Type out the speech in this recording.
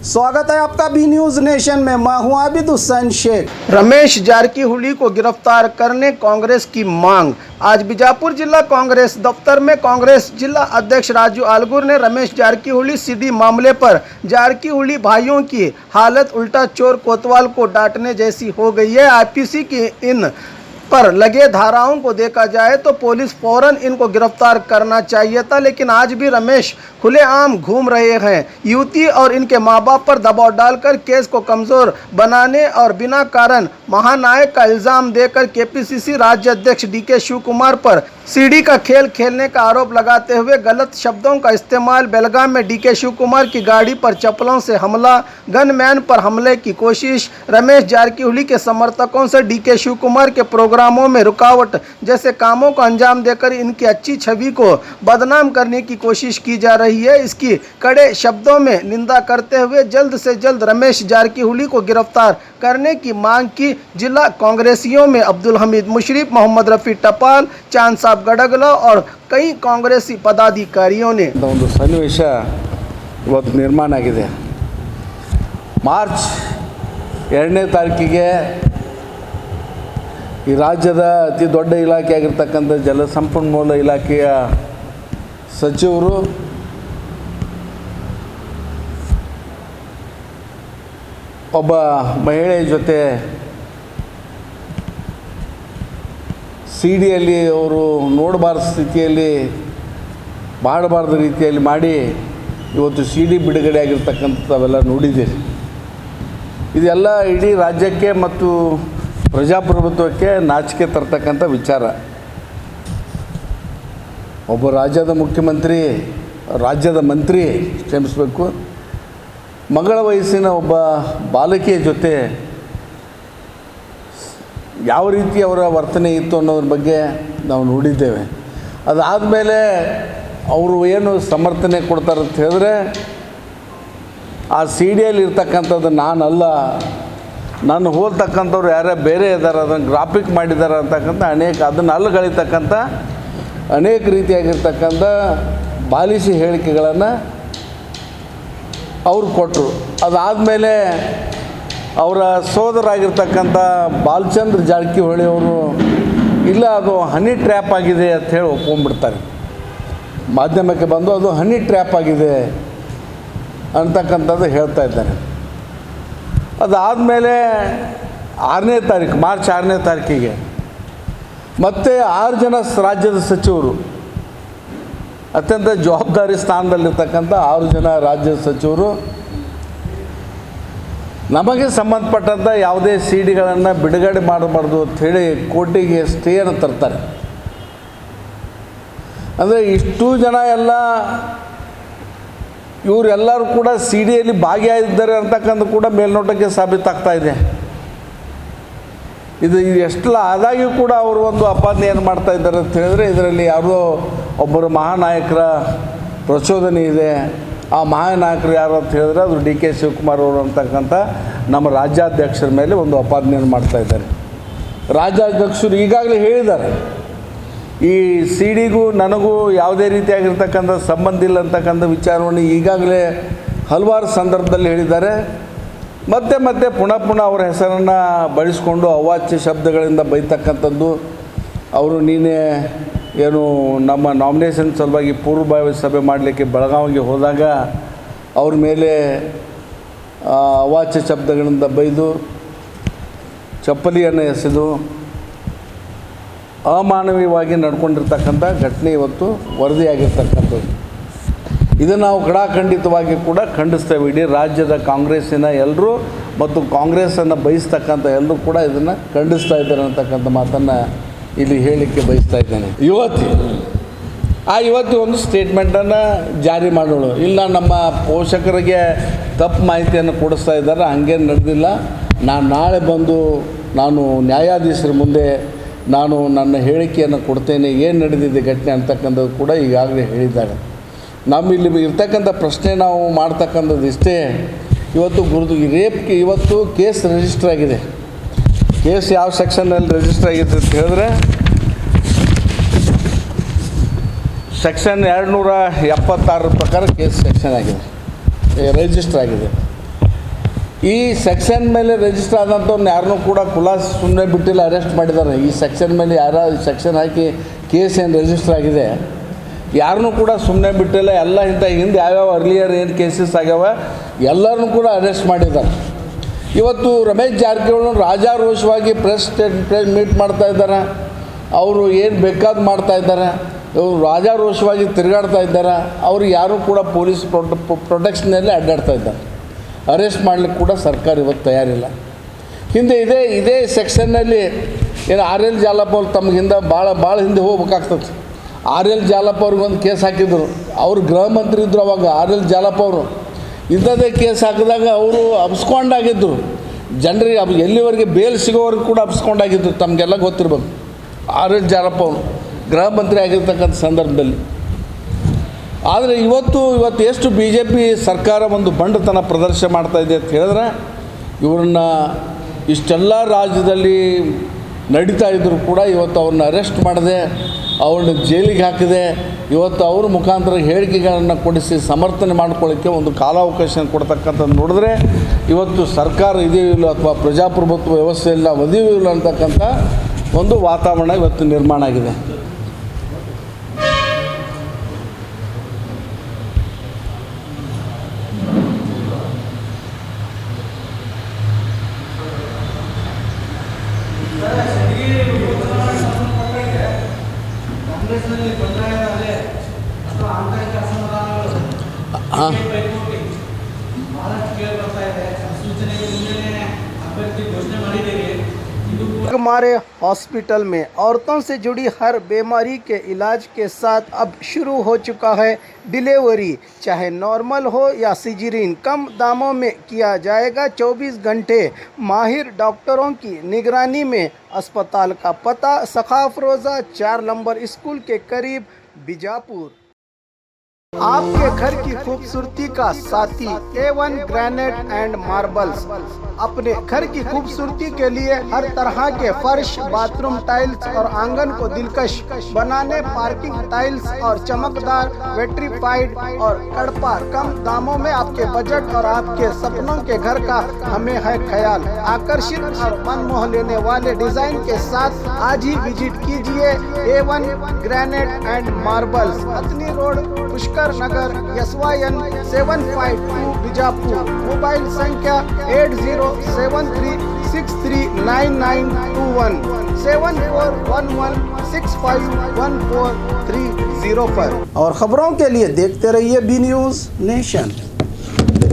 स्वागत है आपका बी न्यूज नेशन में। मैं हूं आबिद हुसैन शेख। रमेश जारकीहोली को गिरफ्तार करने कांग्रेस की मांग। आज बीजापुर जिला कांग्रेस दफ्तर में कांग्रेस जिला अध्यक्ष राजू आलगुर ने रमेश जारकीहोली सीडी मामले पर जारकीहोली भाइयों की हालत उल्टा चोर कोतवाल को डांटने जैसी हो गई है। आईपीसी की इन पर लगे धाराओं को देखा जाए तो पुलिस फौरन इनको गिरफ्तार करना चाहिए था, लेकिन आज भी रमेश खुलेआम घूम रहे हैं। युवती और इनके मां बाप पर दबाव डालकर केस को कमजोर बनाने और बिना कारण महानायक का इल्जाम देकर केपीसीसी राज्य अध्यक्ष डीके शिव कुमार पर सीडी का खेल खेलने का आरोप लगाते हुए गलत शब्दों का इस्तेमाल। बेलगाम में डीके शिव कुमार की गाड़ी पर चप्पलों से हमला, गनमैन पर हमले की कोशिश, रमेश जारकीहोली के समर्थकों से डीके शिव कुमार के प्रोग्रामों में रुकावट जैसे कामों को अंजाम देकर इनकी अच्छी छवि को बदनाम करने की कोशिश की जा रही है। इसकी कड़े शब्दों में निंदा करते हुए जल्द से जल्द रमेश जारकीहोली को गिरफ्तार करने की मांग की। जिला कांग्रेसियों में अब्दुल हमीद मुशरीफ, मोहम्मद रफी टपाल, चांद साहब गडगला और कई कांग्रेसी पदाधिकारियों ने ಒಂದು ಸನ್ನಿವೇಶ ಇವತ್ತು ನಿರ್ಮಾಣ ಆಗಿದೆ। ಮಾರ್ಚ್ 2ನೇ ತಾರೀಕಿಗೆ ಈ ರಾಜ್ಯದ ಅತಿ ದೊಡ್ಡ ಇಲಾಖೆ ಆಗಿರತಕ್ಕಂಥ ಜಲಸಂಪನ್ಮೂಲ ಇಲಾಖೆಯ ಸಚಿವರು ಒಬ್ಬ ಮಹಿಳೆ ಜೊತೆ ಸಿಡಿಯಲ್ಲಿ ಅವರು ನೋಡಬಾರ್ದ ಸ್ಥಿತಿಯಲ್ಲಿ ಮಾಡಬಾರ್ದ ರೀತಿಯಲ್ಲಿ ಮಾಡಿ ಇವತ್ತು ಸಿಡಿ ಬಿಡುಗಡೆ ಆಗಿರ್ತಕ್ಕಂಥವೆಲ್ಲ ನೋಡಿದ್ದೀರಿ। ಇದೆಲ್ಲ ಇಡೀ ರಾಜ್ಯಕ್ಕೆ ಮತ್ತು ಪ್ರಜಾಪ್ರಭುತ್ವಕ್ಕೆ ನಾಚಿಕೆ ತರ್ತಕ್ಕಂಥ ವಿಚಾರ। ಒಬ್ಬ ರಾಜ್ಯದ ಮುಖ್ಯಮಂತ್ರಿ, ರಾಜ್ಯದ ಮಂತ್ರಿ ಕ್ಷಮಿಸಬೇಕು, ಮಗಳ ವಯಸ್ಸಿನ ಒಬ್ಬ ಬಾಲಕಿಯ ಜೊತೆ ಯಾವ ರೀತಿ ಅವರ ವರ್ತನೆ ಇತ್ತು ಅನ್ನೋದ್ರ ಬಗ್ಗೆ ನಾವು ನೋಡಿದ್ದೇವೆ। ಅದಾದಮೇಲೆ ಅವರು ಏನು ಸಮರ್ಥನೆ ಕೊಡ್ತಾರೆ ಅಂತ ಹೇಳಿದ್ರೆ, ಆ ಸಿ ಡಿಯಲ್ಲಿ ಇರ್ತಕ್ಕಂಥದ್ದು ನಾನಲ್ಲ, ನಾನು ಹೋಲ್ತಕ್ಕಂಥವ್ರು ಯಾರೇ ಬೇರೆ ಇದ್ದಾರೆ, ಅದನ್ನು ಗ್ರಾಫಿಕ್ ಮಾಡಿದ್ದಾರೆ ಅಂತಕ್ಕಂಥ ಅದನ್ನು ಅಲ್ಲಗಳಿರ್ತಕ್ಕಂಥ ಅನೇಕ ರೀತಿಯಾಗಿರ್ತಕ್ಕಂಥ ಬಾಲಿಸಿ ಹೇಳಿಕೆಗಳನ್ನು ಅವರು ಕೊಟ್ಟರು। ಅದಾದಮೇಲೆ ಅವರ ಸೋದರಾಗಿರ್ತಕ್ಕಂಥ ಬಾಲಚಂದ್ರ ಜಾರಕಿಹೊಳಿ ಅವರು ಇಲ್ಲ ಅದು ಹನಿ ಟ್ರ್ಯಾಪ್ ಆಗಿದೆ ಅಂತ ಹೇಳಿ ಒಪ್ಕೊಂಡ್ಬಿಡ್ತಾರೆ। ಮಾಧ್ಯಮಕ್ಕೆ ಬಂದು ಅದು ಹನಿ ಟ್ರ್ಯಾಪ್ ಆಗಿದೆ ಅಂತಕ್ಕಂಥದ್ದು ಹೇಳ್ತಾ ಇದ್ದಾರೆ। ಅದಾದಮೇಲೆ 6ನೇ ತಾರೀಕು ಮಾರ್ಚ್ 6ನೇ ತಾರೀಕಿಗೆ ಮತ್ತೆ 6 ಜನ ರಾಜ್ಯದ ಸಚಿವರು, ಅತ್ಯಂತ ಜವಾಬ್ದಾರಿ ಸ್ಥಾನದಲ್ಲಿರ್ತಕ್ಕಂಥ 6 ಜನ ರಾಜ್ಯದ ಸಚಿವರು ನಮಗೆ ಸಂಬಂಧಪಟ್ಟಂಥ ಯಾವುದೇ ಸಿ ಡಿಗಳನ್ನು ಬಿಡುಗಡೆ ಮಾಡಬಾರ್ದು ಅಂಥೇಳಿ ಕೋರ್ಟಿಗೆ ಸ್ಟೇಯನ್ನು ತರ್ತಾರೆ। ಅಂದರೆ ಇಷ್ಟು ಜನ ಎಲ್ಲ ಇವರೆಲ್ಲರೂ ಕೂಡ ಸಿ ಡಿಯಲ್ಲಿ ಭಾಗಿಯಾಗಿದ್ದಾರೆ ಅಂತಕ್ಕಂಥ ಕೂಡ ಮೇಲ್ನೋಟಕ್ಕೆ ಸಾಬೀತಾಗ್ತಾ ಇದೆ। ಇದು ಎಷ್ಟೆಲ್ಲ ಆದಾಗ್ಯೂ ಕೂಡ ಅವರು ಒಂದು ಅಪಾದನೆ ಏನು ಮಾಡ್ತಾ ಇದ್ದಾರೆ ಅಂತ ಹೇಳಿದ್ರೆ, ಇದರಲ್ಲಿ ಯಾವುದೋ ಒಬ್ಬರು ಮಹಾನಾಯಕರ ಪ್ರಚೋದನೆ ಇದೆ। ಆ ಮಹಾನಾಯಕರು ಯಾರು ಅಂತ ಹೇಳಿದ್ರೆ ಅದು ಡಿ ಕೆ ಶಿವಕುಮಾರ್ ಅವರು ಅಂತಕ್ಕಂಥ ನಮ್ಮ ರಾಜ್ಯಾಧ್ಯಕ್ಷರ ಮೇಲೆ ಒಂದು ಅಪಾದನೆಯನ್ನು ಮಾಡ್ತಾ ಇದ್ದಾರೆ। ರಾಜ್ಯಾಧ್ಯಕ್ಷರು ಈಗಾಗಲೇ ಹೇಳಿದ್ದಾರೆ, ಈ ಸಿ ಡಿಗೂ ನನಗೂ ಯಾವುದೇ ರೀತಿಯಾಗಿರ್ತಕ್ಕಂಥ ಸಂಬಂಧ ಇಲ್ಲ ಅಂತಕ್ಕಂಥ ವಿಚಾರವನ್ನು ಈಗಾಗಲೇ ಹಲವಾರು ಸಂದರ್ಭದಲ್ಲಿ ಹೇಳಿದ್ದಾರೆ। ಮತ್ತೆ ಮತ್ತೆ ಪುನಃ ಅವರ ಹೆಸರನ್ನು ಬಳಸಿಕೊಂಡು ಅವಾಚ್ಯ ಶಬ್ದಗಳಿಂದ ಬೈತಕ್ಕಂಥದ್ದು, ಅವರು ನೀನೇ ಏನು ನಮ್ಮ ನಾಮಿನೇಷನ್ ಸಲುವಾಗಿ ಪೂರ್ವಭಾವಿ ಸಭೆ ಮಾಡಲಿಕ್ಕೆ ಬೆಳಗಾವಿಗೆ ಹೋದಾಗ ಅವ್ರ ಮೇಲೆ ಅವಾಚ್ಯ ಶಬ್ದಗಳಿಂದ ಬೈದು ಚಪ್ಪಲಿಯನ್ನು ಎಸೆದು ಅಮಾನವೀಯವಾಗಿ ನಡ್ಕೊಂಡಿರ್ತಕ್ಕಂಥ ಘಟನೆ ಇವತ್ತು ವರದಿಯಾಗಿರ್ತಕ್ಕಂಥದ್ದು। ಇದನ್ನು ನಾವು ಖಡಾಖಂಡಿತವಾಗಿ ಕೂಡ ಖಂಡಿಸ್ತೇವೆ। ಇಡೀ ರಾಜ್ಯದ ಕಾಂಗ್ರೆಸ್ಸಿನ ಎಲ್ಲರೂ ಮತ್ತು ಕಾಂಗ್ರೆಸ್ಸನ್ನು ಬಯಸ್ತಕ್ಕಂಥ ಎಲ್ಲರೂ ಕೂಡ ಇದನ್ನು ಖಂಡಿಸ್ತಾ ಇದ್ದಾರೆ ಅಂತಕ್ಕಂಥ ಮಾತನ್ನು ಇಲ್ಲಿ ಹೇಳಲಿಕ್ಕೆ ಬಯಸ್ತಾ ಇದ್ದೇನೆ। ಯುವತಿ ಒಂದು ಸ್ಟೇಟ್ಮೆಂಟನ್ನು ಜಾರಿ ಮಾಡೋಳು, ಇಲ್ಲ ನಮ್ಮ ಪೋಷಕರಿಗೆ ತಪ್ಪು ಮಾಹಿತಿಯನ್ನು ಕೊಡಿಸ್ತಾ ಇದ್ದಾರೆ, ಹಂಗೇನು ನಡೆದಿಲ್ಲ, ನಾನು ನಾಳೆ ಬಂದು ನಾನು ನ್ಯಾಯಾಧೀಶರ ಮುಂದೆ ನಾನು ನನ್ನ ಹೇಳಿಕೆಯನ್ನು ಕೊಡ್ತೇನೆ, ಏನು ನಡೆದಿದೆ ಘಟನೆ ಅಂತಕ್ಕಂಥದ್ದು ಕೂಡ ಈಗಾಗಲೇ ಹೇಳಿದ್ದಾರೆ। ನಮ್ಮಲ್ಲಿ ಇರ್ತಕ್ಕಂಥ ಪ್ರಶ್ನೆ ನಾವು ಮಾಡ್ತಕ್ಕಂಥದ್ದು ಇಷ್ಟೇ, ಇವತ್ತು ರೇಪ್ಗೆ ಇವತ್ತು ಕೇಸ್ ರಿಜಿಸ್ಟರ್ ಆಗಿದೆ। ಕೇಸ್ ಯಾವ ಸೆಕ್ಷನ್ನಲ್ಲಿ ರಿಜಿಸ್ಟರ್ ಆಗಿದೆ ಅಂತ ಹೇಳಿದ್ರೆ ಸೆಕ್ಷನ್ 276 ಪ್ರಕಾರ ಕೇಸ್ ಸೆಕ್ಷನ್ ಆಗಿದೆ, ರಿಜಿಸ್ಟರ್ ಆಗಿದೆ। ಈ ಸೆಕ್ಷನ್ ಮೇಲೆ ರಿಜಿಸ್ಟರ್ ಆದಂಥವ್ರನ್ನ ಯಾರನ್ನೂ ಕೂಡ ಖುಲಾಸ್ ಸುಮ್ಮನೆ ಬಿಟ್ಟಿಲ್ಲ, ಅರೆಸ್ಟ್ ಮಾಡಿದ್ದಾರೆ. ಈ ಸೆಕ್ಷನ್ ಮೇಲೆ ಸೆಕ್ಷನ್ ಹಾಕಿ ಕೇಸ್ ಏನು ರಿಜಿಸ್ಟರ್ ಆಗಿದೆ ಯಾರನ್ನೂ ಕೂಡ ಸುಮ್ಮನೆ ಬಿಟ್ಟಿಲ್ಲ. ಎಲ್ಲ ಇಂಥ ಹಿಂದೆ ಯಾವ್ಯಾವ ಅರ್ಲಿಯರ್ ಏನು ಕೇಸಸ್ ಆಗ್ಯಾವ ಎಲ್ಲರನ್ನೂ ಕೂಡ ಅರೆಸ್ಟ್ ಮಾಡಿದ್ದಾರೆ. ಇವತ್ತು ರಮೇಶ್ ಜಾರಕಿಹೊಳಿ ರಾಜಾರೋಷವಾಗಿ ಪ್ರೆಸ್ ಮೀಟ್ ಮಾಡ್ತಾ ಇದ್ದಾರೆ. ಅವರು ಏನು ಬೇಕಾದ್ದು ಮಾಡ್ತಾ ಇದ್ದಾರೆ. ಇವರು ರಾಜಾರೋಷವಾಗಿ ತಿರುಗಾಡ್ತಾ ಇದ್ದಾರೆ. ಅವರು ಯಾರೂ ಕೂಡ ಪೊಲೀಸ್ ಪ್ರೊಟೆಕ್ಷನಲ್ಲಿ ಅಡ್ಡಾಡ್ತಾ ಇದ್ದಾರೆ. ಅರೆಸ್ಟ್ ಮಾಡಲಿಕ್ಕೆ ಕೂಡ ಸರ್ಕಾರ ಇವತ್ತು ತಯಾರಿಲ್ಲ. ಹಿಂದೆ ಇದೇ ಸೆಕ್ಷನ್ನಲ್ಲಿ ಏನು RL ಜಾಲಪ್ಪ ಅವ್ರು ತಮಗಿಂದ ಭಾಳ ಹಿಂದೆ ಹೋಗ್ಬೇಕಾಗ್ತದೆ. RL ಜಾಲಪ್ಪ ಅವ್ರಿಗೊಂದು ಕೇಸ್ ಹಾಕಿದ್ರು. ಅವರು ಗೃಹ ಮಂತ್ರಿ ಇದ್ದರು ಅವಾಗ. RL ಜಾಲಪ್ಪ ಅವರು ಇಂಥದ್ದೇ ಕೇಸ್ ಹಾಕಿದಾಗ ಅವರು ಅಬ್ಸ್ಕೊಂಡಾಗಿದ್ದರು. ಜನರಿಗೆ ಎಲ್ಲಿವರೆಗೆ ಬೇಲ್ ಸಿಗೋವರೆಗೂ ಕೂಡ ಅಬ್ಸ್ಕೊಂಡಾಗಿದ್ದರು. ತಮಗೆಲ್ಲ ಗೊತ್ತಿರ್ಬೇಕು. RL ಜಾಲಪ್ಪ ಅವರು ಗೃಹ ಮಂತ್ರಿ ಆಗಿರ್ತಕ್ಕಂಥ ಸಂದರ್ಭದಲ್ಲಿ. ಆದರೆ ಇವತ್ತು ಎಷ್ಟು BJP ಸರ್ಕಾರ ಒಂದು ಬಂಡತನ ಪ್ರದರ್ಶನ ಮಾಡ್ತಾಯಿದೆ ಅಂತ ಹೇಳಿದ್ರೆ, ಇವ್ರನ್ನ ಇಷ್ಟೆಲ್ಲ ರಾಜ್ಯದಲ್ಲಿ ನಡೀತಾ ಇದ್ದರೂ ಕೂಡ ಇವತ್ತು ಅವ್ರನ್ನ ಅರೆಸ್ಟ್ ಮಾಡದೆ ಅವ್ರನ್ನ ಜೈಲಿಗೆ ಹಾಕಿದೆ. ಇವತ್ತು ಅವ್ರ ಮುಖಾಂತರ ಹೇಳಿಕೆಗಳನ್ನು ಕೊಡಿಸಿ ಸಮರ್ಥನೆ ಮಾಡ್ಕೊಳ್ಳೋಕ್ಕೆ ಒಂದು ಕಾಲಾವಕಾಶ ಕೊಡ್ತಕ್ಕಂಥದ್ದು ನೋಡಿದ್ರೆ ಇವತ್ತು ಸರ್ಕಾರ ಇದೆಯೂ ಇಲ್ಲ ಅಥವಾ ಪ್ರಜಾಪ್ರಭುತ್ವ ವ್ಯವಸ್ಥೆ ಇಲ್ಲ, ಒದೆಯೂ ಇಲ್ಲ ಅಂತಕ್ಕಂಥ ಒಂದು ವಾತಾವರಣ ಇವತ್ತು ನಿರ್ಮಾಣ ಆಗಿದೆ. हमारे हॉस्पिटल में औरतों से जुड़ी हर बीमारी के इलाज के साथ अब शुरू हो चुका है डिलीवरी, चाहे नॉर्मल हो या सिजेरियन, कम दामों में किया जाएगा। 24 घंटे माहिर डॉक्टरों की निगरानी में। अस्पताल का पता सखाफरोजा 4 नंबर स्कूल के करीब, बीजापुर। आपके घर की खूबसूरती का साथी A1 ग्रेनाइट एंड मार्बल्स। अपने घर की खूबसूरती के लिए हर तरह के फर्श, बाथरूम टाइल्स और आंगन को दिलकश बनाने पार्किंग टाइल्स और चमकदार वेट्रीफाइड और कड़पा कम दामों में आपके बजट और आपके सपनों के घर का हमें है ख्याल। आकर्षित और मन मोह लेने वाले डिजाइन के साथ आज ही विजिट कीजिए A1 ग्रेनाइट एंड मार्बल्स, अतनी रोड, पुष्कर नगर, SYN 752 बीजापुर। मोबाइल संख्या 8073639921 7411651430 पर। और खबरों के लिए देखते रहिए B न्यूज़ नेशन।